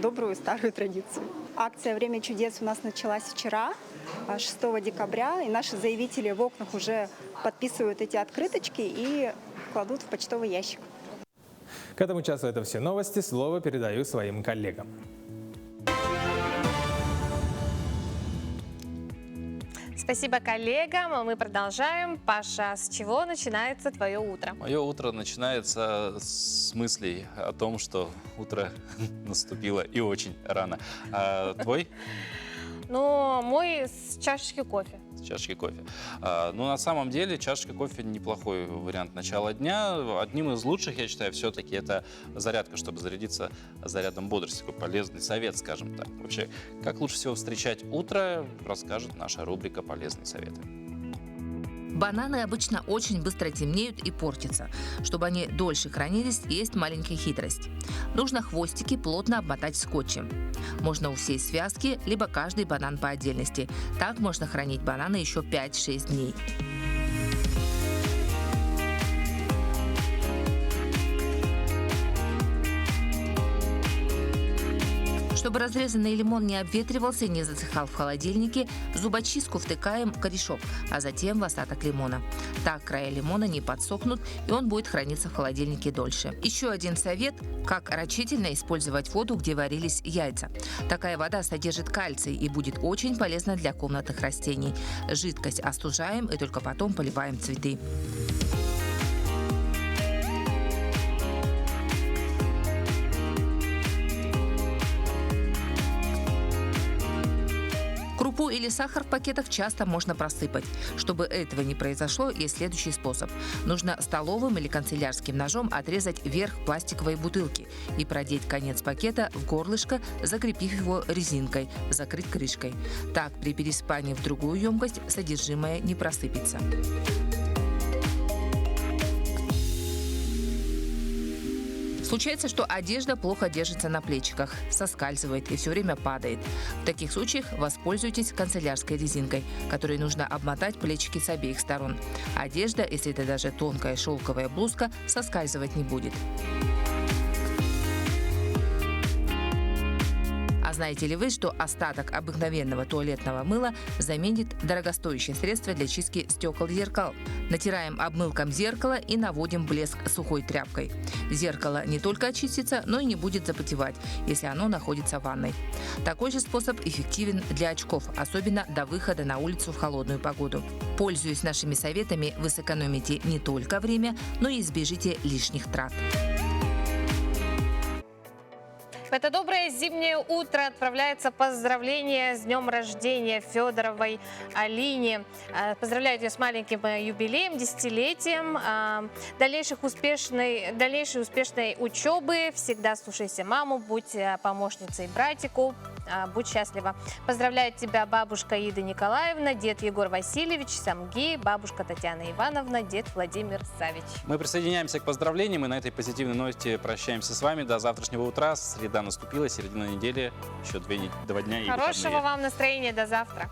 добрую старую традицию. Акция «Время чудес» у нас началась вчера, 6 декабря, и наши заявители в окнах уже подписывают эти открыточки и кладут в почтовый ящик. К этому часу это все новости. Слово передаю своим коллегам. Спасибо коллегам. А мы продолжаем. Паша, с чего начинается твое утро? Мое утро начинается с мыслей о том, что утро наступило и очень рано. А твой? Ну, мой с чашечки кофе. С чашечки кофе. Ну, на самом деле, чашечка кофе неплохой вариант начала дня. Одним из лучших, я считаю, все-таки это зарядка, чтобы зарядиться зарядом бодрости. Такой полезный совет, скажем так. Вообще, как лучше всего встречать утро, расскажет наша рубрика «Полезные советы». Бананы обычно очень быстро темнеют и портятся. Чтобы они дольше хранились, есть маленькая хитрость. Нужно хвостики плотно обмотать скотчем. Можно у всей связки, либо каждый банан по отдельности. Так можно хранить бананы еще 5-6 дней. Чтобы разрезанный лимон не обветривался и не засыхал в холодильнике, в зубочистку втыкаем корешок, а затем в остаток лимона. Так края лимона не подсохнут, и он будет храниться в холодильнике дольше. Еще один совет – как рачительно использовать воду, где варились яйца. Такая вода содержит кальций и будет очень полезна для комнатных растений. Жидкость остужаем и только потом поливаем цветы. Крупу или сахар в пакетах часто можно просыпать. Чтобы этого не произошло, есть следующий способ. Нужно столовым или канцелярским ножом отрезать верх пластиковой бутылки и продеть конец пакета в горлышко, закрепив его резинкой, закрыть крышкой. Так, при пересыпании в другую емкость содержимое не просыпется. Случается, что одежда плохо держится на плечиках, соскальзывает и все время падает. В таких случаях воспользуйтесь канцелярской резинкой, которой нужно обмотать плечики с обеих сторон. Одежда, если это даже тонкая шелковая блузка, соскальзывать не будет. А знаете ли вы, что остаток обыкновенного туалетного мыла заменит дорогостоящее средство для чистки стекол и зеркал? Натираем обмылком зеркало и наводим блеск сухой тряпкой. Зеркало не только очистится, но и не будет запотевать, если оно находится в ванной. Такой же способ эффективен для очков, особенно до выхода на улицу в холодную погоду. Пользуясь нашими советами, вы сэкономите не только время, но и избежите лишних трат. В это доброе зимнее утро отправляется поздравление с днем рождения Федоровой Алине. Поздравляю ее с маленьким юбилеем, десятилетием, дальнейшей успешной учебы. Всегда слушайся маму, будь помощницей братику, будь счастлива. Поздравляет тебя бабушка Ида Николаевна, дед Егор Васильевич, Самги, бабушка Татьяна Ивановна, дед Владимир Савич. Мы присоединяемся к поздравлениям и на этой позитивной ноте прощаемся с вами до завтрашнего утра. Среда наступила, середина недели, еще 2 дня и Хорошего выходные. вам настроения, до завтра.